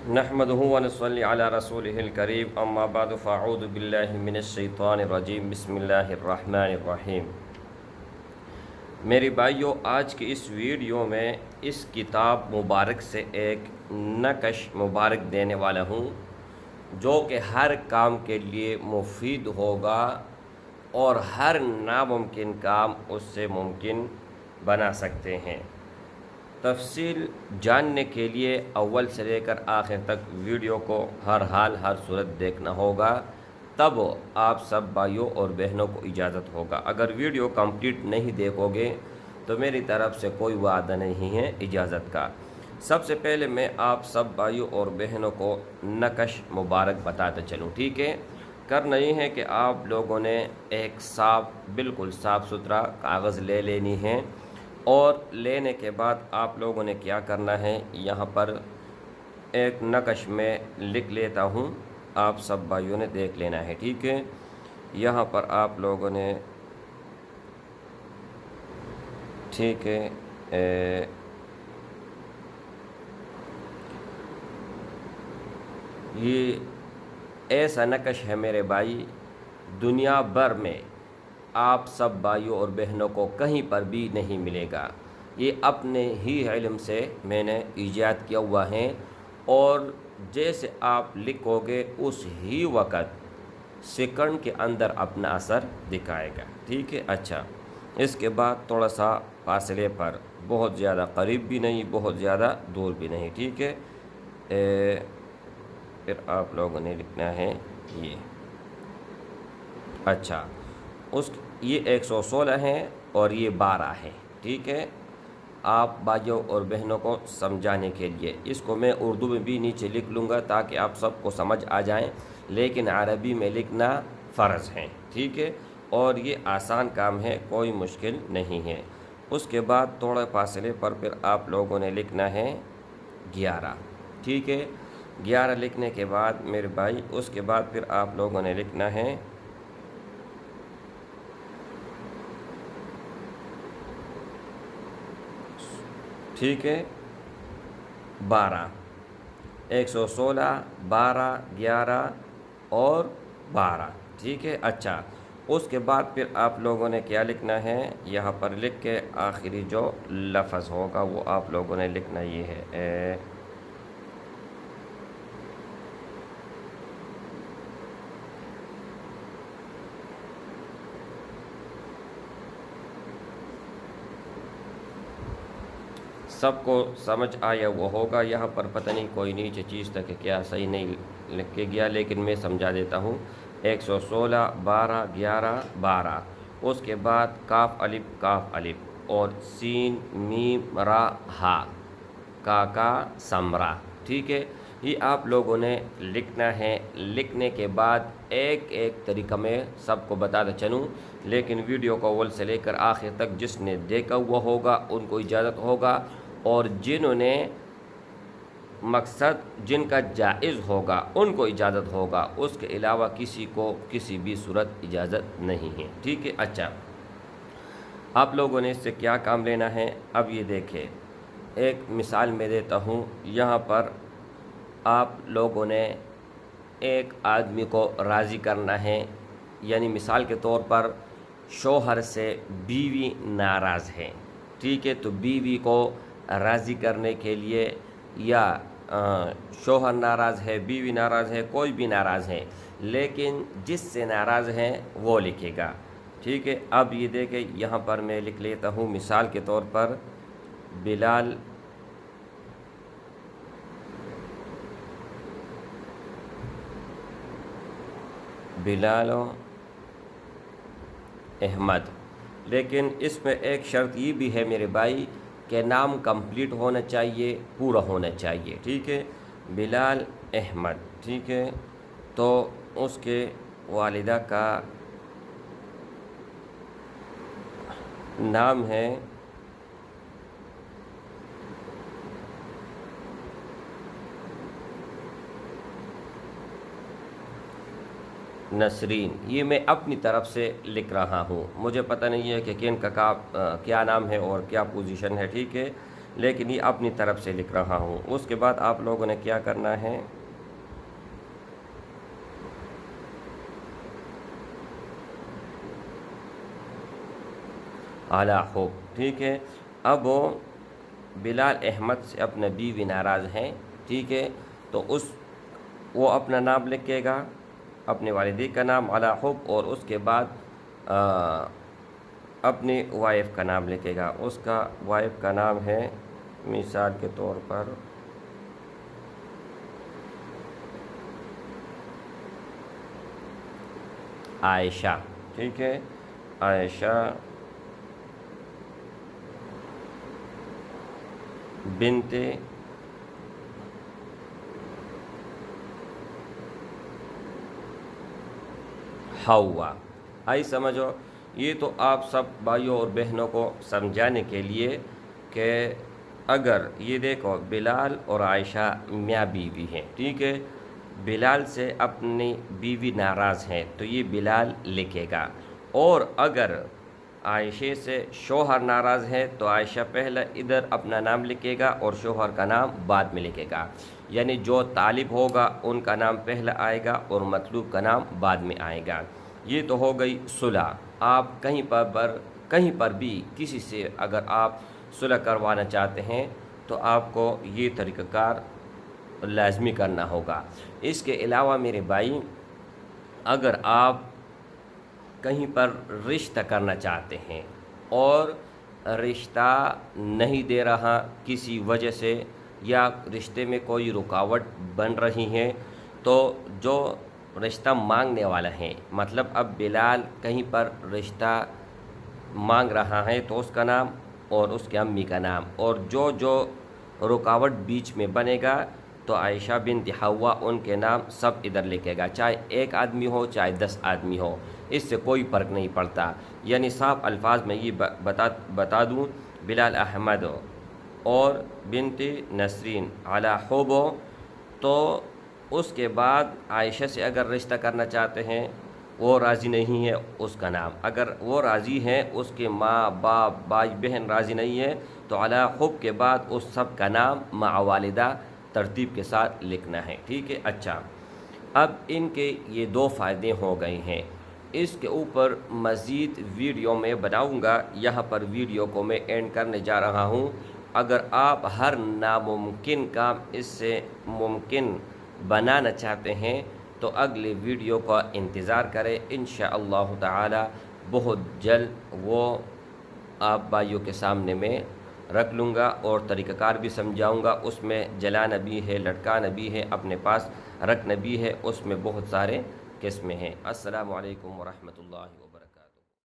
نحمدہ و نصلی علی رسولہ الکریم اما بعد فاعوذ باللہ من الشیطان الرجیم بسم اللہ الرحمن الرحیم۔ میری بھائیو، آج کی اس ویڈیو میں اس کتاب مبارک سے ایک نقش مبارک دینے والا ہوں جو کہ ہر کام کے لیے مفید ہوگا اور ہر ناممکن کام اس سے ممکن بنا سکتے ہیں۔ تفصیل جاننے کے لیے اول سے لے کر آخر تک ویڈیو کو ہر حال ہر صورت دیکھنا ہوگا، تب آپ سب بھائیوں اور بہنوں کو اجازت ہوگا۔ اگر ویڈیو کمپلیٹ نہیں دیکھو گے تو میری طرف سے کوئی وعدہ نہیں ہے اجازت کا۔ سب سے پہلے میں آپ سب بھائیوں اور بہنوں کو نقش مبارک بتاتا چلوں، ٹھیک ہے؟ کرنا یہ ہے کہ آپ لوگوں نے ایک بالکل صاف ستھرا کاغذ لے لینی ہے، اور لینے کے بعد آپ لوگوں نے کیا کرنا ہے، یہاں پر ایک نقش میں لکھ لیتا ہوں، آپ سب بھائیوں نے دیکھ لینا ہے، ٹھیک ہے؟ یہاں پر آپ لوگوں نے ٹھیک ہے یہ ایسا نقش ہے میرے بھائی، دنیا بھر میں آپ سب بھائیوں اور بہنوں کو کہیں پر بھی نہیں ملے گا۔ یہ اپنے ہی علم سے میں نے ایجاد کیا ہوا ہے، اور جیسے آپ لکھو گے اس ہی وقت سیکنڈ کے اندر اپنا اثر دکھائے گا، ٹھیک ہے؟ اچھا، اس کے بعد تھوڑا سا فاصلے پر، بہت زیادہ قریب بھی نہیں بہت زیادہ دور بھی نہیں، ٹھیک ہے؟ پھر آپ لوگوں نے لکھنا ہے یہ، اچھا، یہ 116 ہے اور یہ 12 ہے، ٹھیک ہے؟ آپ بھائیوں اور بہنوں کو سمجھانے کے لیے اس کو میں اردو میں بھی نیچے لکھ لوں گا تاکہ آپ سب کو سمجھ آ جائیں، لیکن عربی میں لکھنا فرض ہے، ٹھیک ہے؟ اور یہ آسان کام ہے، کوئی مشکل نہیں ہے۔ اس کے بعد تھوڑے فاصلے پر پھر آپ لوگوں نے لکھنا ہے 11، ٹھیک ہے؟ 11 لکھنے کے بعد میرے بھائی اس کے بعد پھر آپ لوگوں نے لکھنا ہے ٹھیک ہے 12، 116، 12، 11 اور 12، ٹھیک ہے؟ اچھا، اس کے بعد پھر آپ لوگوں نے کیا لکھنا ہے، یہاں پر لکھ کے آخری جو لفظ ہوگا وہ آپ لوگوں نے لکھنا یہ ہے سب کو سمجھ آیا وہ ہوگا۔ یہاں پر پتہ نہیں کوئی نیچے چیز تک کیا صحیح نہیں لکھ کے گیا، لیکن میں سمجھا دیتا ہوں۔ 116، 12، 11، 12، اس کے بعد کاف الف اور سین میم را ہا کا سمرا، ٹھیک ہے؟ یہ آپ لوگوں نے لکھنا ہے۔ لکھنے کے بعد ایک ایک طریقہ میں سب کو بتاتا چلوں، لیکن ویڈیو کو اول سے لے کر آخر تک جس نے دیکھا ہوا ہوگا ان کو اجازت ہوگا، اور جنہوں نے مقصد جن کا جائز ہوگا ان کو اجازت ہوگا، اس کے علاوہ کسی کو کسی بھی صورت اجازت نہیں ہے، ٹھیک ہے؟ اچھا، آپ لوگوں نے اس سے کیا کام لینا ہے، اب یہ دیکھیں، ایک مثال میں دیتا ہوں۔ یہاں پر آپ لوگوں نے ایک آدمی کو راضی کرنا ہے، یعنی مثال کے طور پر شوہر سے بیوی ناراض ہے، ٹھیک ہے؟ تو بیوی کو راضی کرنے کے لیے، یا شوہر ناراض ہے، بیوی ناراض ہے، کوئی بھی ناراض ہے، لیکن جس سے ناراض ہے وہ لکھے گا، ٹھیک ہے؟ اب یہ دیکھیں، یہاں پر میں لکھ لیتا ہوں مثال کے طور پر بلال احمد، لیکن اس میں ایک شرط یہ بھی ہے میرے بھائی کہ نام کمپلیٹ ہونا چاہیے، پورا ہونا چاہیے، ٹھیک ہے؟ بلال احمد، ٹھیک ہے؟ تو اس کے والدہ کا نام ہے نسرین۔ یہ میں اپنی طرف سے لکھ رہا ہوں، مجھے پتہ نہیں ہے کہ کن کا کیا نام ہے اور کیا پوزیشن ہے، ٹھیک ہے؟ لیکن یہ اپنی طرف سے لکھ رہا ہوں۔ اس کے بعد آپ لوگوں نے کیا کرنا ہے، اعلی خوب، ٹھیک ہے۔ اب بلال احمد سے اپنا بیوی ناراض ہیں، ٹھیک ہے، تو وہ اپنا نام لکھے گا، اپنے والدی کا نام اعلی خوب، اور اس کے بعد اپنی وائف کا نام لکھے گا۔ اس کا وائف کا نام ہے مثال کے طور پر عائشہ، ٹھیک ہے، عائشہ بنت حوا۔ آئی سمجھو، یہ تو آپ سب بھائیوں اور بہنوں کو سمجھانے کے لیے کہ اگر یہ دیکھو بلال اور عائشہ میاں بیوی ہیں، ٹھیک ہے، بلال سے اپنی بیوی ناراض ہیں تو یہ بلال لکھے گا، اور اگر عائشہ سے شوہر ناراض ہے تو عائشہ پہلے ادھر اپنا نام لکھے گا اور شوہر کا نام بعد میں لکھے گا، یعنی جو طالب ہوگا ان کا نام پہلے آئے گا اور مطلوب کا نام بعد میں آئے گا۔ یہ تو ہو گئی صلح۔ آپ کہیں پر بھی کسی سے اگر آپ صلح کروانا چاہتے ہیں تو آپ کو یہ طریقہ کار لازمی کرنا ہوگا۔ اس کے علاوہ میرے بھائی، اگر آپ کہیں پر رشتہ کرنا چاہتے ہیں اور رشتہ نہیں دے رہا کسی وجہ سے، یا رشتے میں کوئی رکاوٹ بن رہی ہے، تو جو رشتہ مانگنے والا ہے، مطلب اب بلال کہیں پر رشتہ مانگ رہا ہے تو اس کا نام اور اس کی امی کا نام، اور جو رکاوٹ بیچ میں بنے گا تو عائشہ بنت حوا ان کے نام سب ادھر لکھے گا، چاہے ایک آدمی ہو چاہے 10 آدمی ہو، اس سے کوئی فرق نہیں پڑتا۔ یعنی صاف الفاظ میں یہ بتا دوں، بلال احمد اور بنت نسرین اعلی خوب، تو اس کے بعد عائشہ سے اگر رشتہ کرنا چاہتے ہیں، وہ راضی نہیں ہے، اس کا نام، اگر وہ راضی ہیں، اس کے ماں باپ بھائی بہن راضی نہیں ہے تو اعلی خوب کے بعد اس سب کا نام مع والدہ ترتیب کے ساتھ لکھنا ہے، ٹھیک ہے۔ اچھا، اب ان کے یہ 2 فائدے ہو گئے ہیں۔ اس کے اوپر مزید ویڈیو میں بناؤں گا، یہاں پر ویڈیو کو میں اینڈ کرنے جا رہا ہوں۔ اگر آپ ہر ناممکن کام اس سے ممکن بنانا چاہتے ہیں تو اگلے ویڈیو کا انتظار کریں، انشاءاللہ تعالی بہت جلد وہ آپ بھائیوں کے سامنے میں رکھ لوں گا، اور طریقہ کار بھی سمجھاؤں گا۔ اس میں جلانا بھی ہے، لٹکانا بھی ہے، اپنے پاس رکھنا بھی ہے، اس میں بہت سارے قسمیں ہیں۔ السلام علیکم ورحمۃ اللہ وبرکاتہ۔